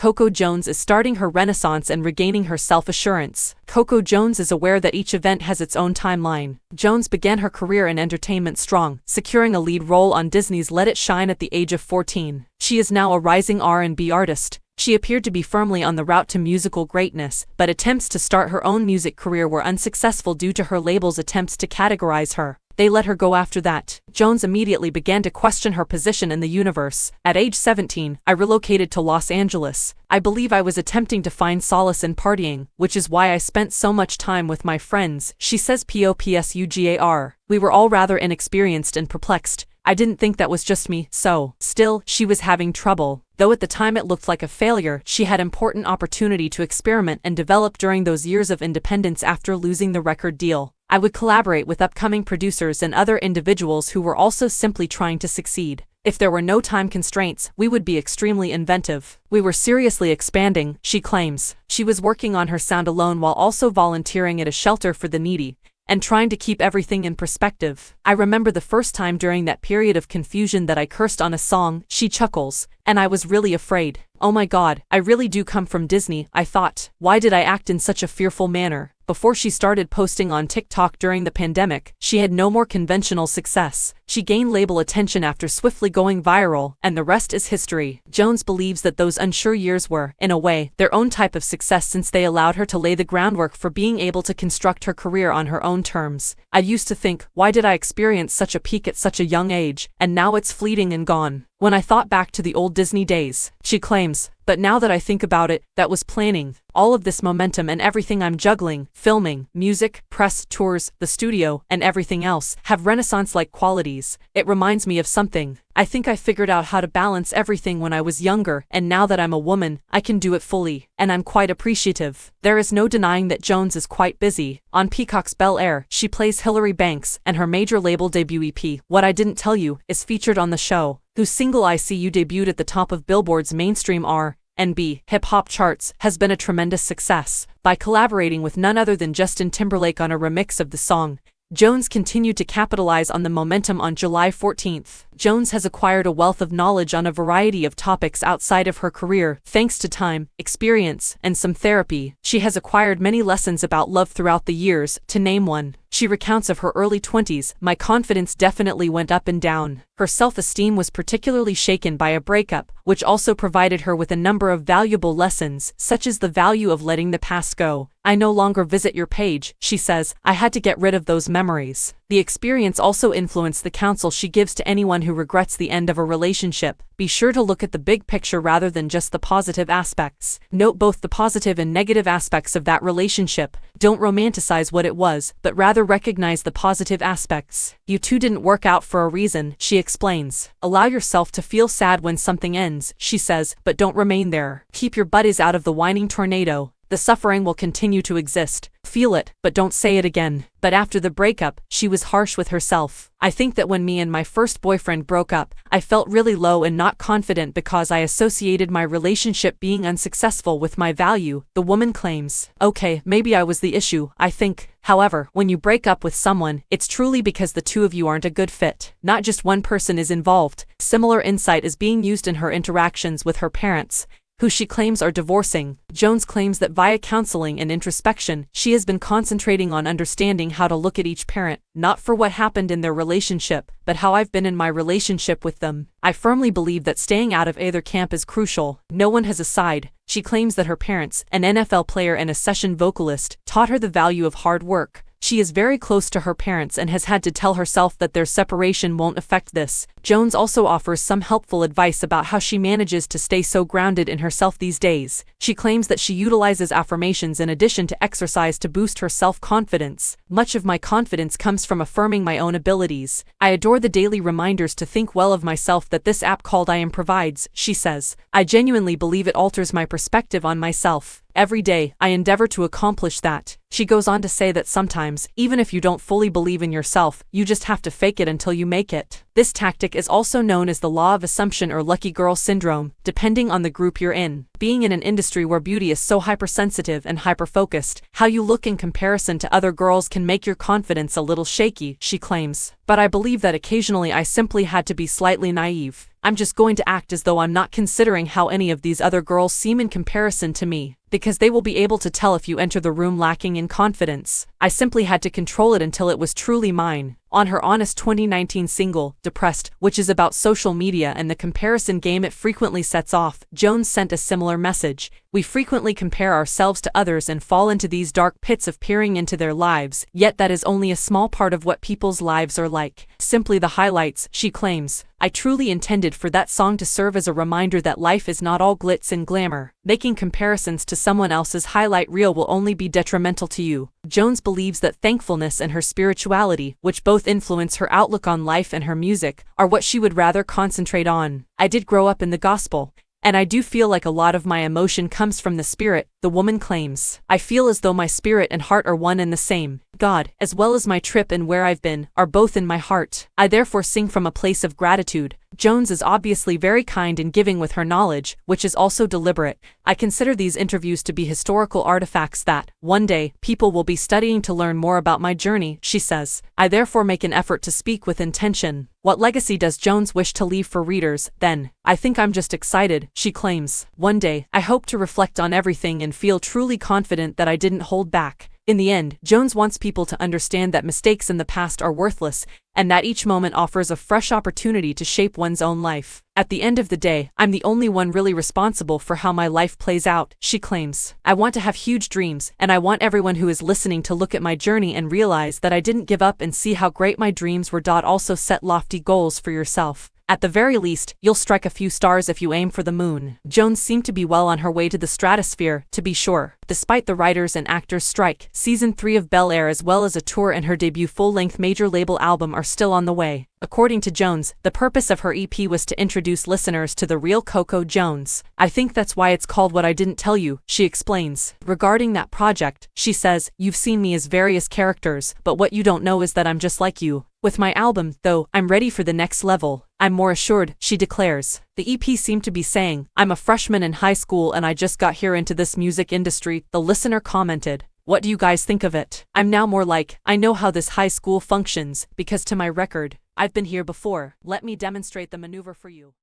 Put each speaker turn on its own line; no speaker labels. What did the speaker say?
Coco Jones is starting her renaissance and regaining her self-assurance. Coco Jones is aware that each event has its own timeline. Jones began her career in entertainment strong, securing a lead role on Disney's Let It Shine at the age of 14. She is now a rising R&B artist. She appeared to be firmly on the route to musical greatness, but attempts to start her own music career were unsuccessful due to her label's attempts to categorize her. They let her go after that. Jones immediately began to question her position in the universe. At age 17, I relocated to Los Angeles. I believe I was attempting to find solace in partying, which is why I spent so much time with my friends, she says POPSUGAR. We were all rather inexperienced and perplexed. I didn't think that was just me, so. Still, she was having trouble. Though at the time it looked like a failure, she had important opportunity to experiment and develop during those years of independence after losing the record deal. I would collaborate with upcoming producers and other individuals who were also simply trying to succeed. If there were no time constraints, we would be extremely inventive. We were seriously expanding, she claims. She was working on her sound alone while also volunteering at a shelter for the needy, and trying to keep everything in perspective. I remember the first time during that period of confusion that I cursed on a song, she chuckles, and I was really afraid. Oh my God, I really do come from Disney, I thought. Why did I act in such a fearful manner? Before she started posting on TikTok during the pandemic, she had no more conventional success. She gained label attention after swiftly going viral, and the rest is history. Jones believes that those unsure years were, in a way, their own type of success since they allowed her to lay the groundwork for being able to construct her career on her own terms. I used to think, why did I experience such a peak at such a young age, and now it's fleeting and gone. When I thought back to the old Disney days, she claims, but now that I think about it, that was planning. All of this momentum and everything I'm juggling, filming, music, press, tours, the studio, and everything else, have Renaissance-like qualities. It reminds me of something. I think I figured out how to balance everything when I was younger, and now that I'm a woman, I can do it fully, and I'm quite appreciative. There is no denying that Jones is quite busy. On Peacock's Bel Air, she plays Hilary Banks, and her major label debut EP, What I Didn't Tell You, is featured on the show, whose single I See You debuted at the top of Billboard's mainstream R&B hip-hop charts, has been a tremendous success. By collaborating with none other than Justin Timberlake on a remix of the song, Jones continued to capitalize on the momentum. On July 14th, Jones has acquired a wealth of knowledge on a variety of topics outside of her career. Thanks to time, experience, and some therapy, she has acquired many lessons about love throughout the years, to name one. She recounts of her early 20s, my confidence definitely went up and down. Her self-esteem was particularly shaken by a breakup, which also provided her with a number of valuable lessons, such as the value of letting the past go. I no longer visit your page, she says, I had to get rid of those memories. The experience also influenced the counsel she gives to anyone who regrets the end of a relationship. Be sure to look at the big picture rather than just the positive aspects. Note both the positive and negative aspects of that relationship. Don't romanticize what it was, but rather recognize the positive aspects. You two didn't work out for a reason, she explains. Allow yourself to feel sad when something ends, she says, but don't remain there. Keep your buddies out of the whining tornado. The suffering will continue to exist. Feel it, but don't say it again. But after the breakup, she was harsh with herself. I think that when me and my first boyfriend broke up, I felt really low and not confident because I associated my relationship being unsuccessful with my value, the woman claims. Okay, maybe I was the issue, I think. However, when you break up with someone, it's truly because the two of you aren't a good fit. Not just one person is involved. Similar insight is being used in her interactions with her parents, who she claims are divorcing. Jones claims that via counseling and introspection, she has been concentrating on understanding how to look at each parent, not for what happened in their relationship, but how I've been in my relationship with them. I firmly believe that staying out of either camp is crucial. No one has a side. She claims that her parents, an NFL player and a session vocalist, taught her the value of hard work. She is very close to her parents and has had to tell herself that their separation won't affect this. Jones also offers some helpful advice about how she manages to stay so grounded in herself these days. She claims that she utilizes affirmations in addition to exercise to boost her self-confidence. Much of my confidence comes from affirming my own abilities. I adore the daily reminders to think well of myself that this app called I Am provides, she says. I genuinely believe it alters my perspective on myself. Every day, I endeavor to accomplish that. She goes on to say that sometimes, even if you don't fully believe in yourself, you just have to fake it until you make it. This tactic is also known as the law of assumption or lucky girl syndrome, depending on the group you're in. Being in an industry where beauty is so hypersensitive and hyperfocused, how you look in comparison to other girls can make your confidence a little shaky, she claims. But I believe that occasionally I simply had to be slightly naive. I'm just going to act as though I'm not considering how any of these other girls seem in comparison to me, because they will be able to tell if you enter the room lacking in confidence. I simply had to control it until it was truly mine. On her honest 2019 single, Depressed, which is about social media and the comparison game it frequently sets off, Jones sent a similar message. We frequently compare ourselves to others and fall into these dark pits of peering into their lives, yet that is only a small part of what people's lives are like. Simply the highlights, she claims. I truly intended for that song to serve as a reminder that life is not all glitz and glamour. Making comparisons to someone else's highlight reel will only be detrimental to you. Jones believes that thankfulness and her spirituality, which both influence her outlook on life and her music, are what she would rather concentrate on. I did grow up in the gospel, and I do feel like a lot of my emotion comes from the spirit, the woman claims. I feel as though my spirit and heart are one and the same. God, as well as my trip and where I've been, are both in my heart. I therefore sing from a place of gratitude. Jones is obviously very kind and giving with her knowledge, which is also deliberate. I consider these interviews to be historical artifacts that, one day, people will be studying to learn more about my journey, she says. I therefore make an effort to speak with intention. What legacy does Jones wish to leave for readers, then? I think I'm just excited, she claims. One day, I hope to reflect on everything and feel truly confident that I didn't hold back. In the end, Jones wants people to understand that mistakes in the past are worthless, and that each moment offers a fresh opportunity to shape one's own life. At the end of the day, I'm the only one really responsible for how my life plays out, she claims. I want to have huge dreams, and I want everyone who is listening to look at my journey and realize that I didn't give up and see how great my dreams were. Also set lofty goals for yourself. At the very least, you'll strike a few stars if you aim for the moon. Jones seemed to be well on her way to the stratosphere, to be sure. Despite the writers and actors' strike, Season 3 of Bel Air as well as a tour and her debut full-length major label album are still on the way. According to Jones, the purpose of her EP was to introduce listeners to the real Coco Jones. I think that's why it's called What I Didn't Tell You, she explains. Regarding that project, she says, you've seen me as various characters, but what you don't know is that I'm just like you. With my album, though, I'm ready for the next level. I'm more assured, she declares. The EP seemed to be saying, I'm a freshman in high school and I just got here into this music industry, the listener commented. What do you guys think of it? I'm now more like, I know how this high school functions, because to my record, I've been here before. Let me demonstrate the maneuver for you.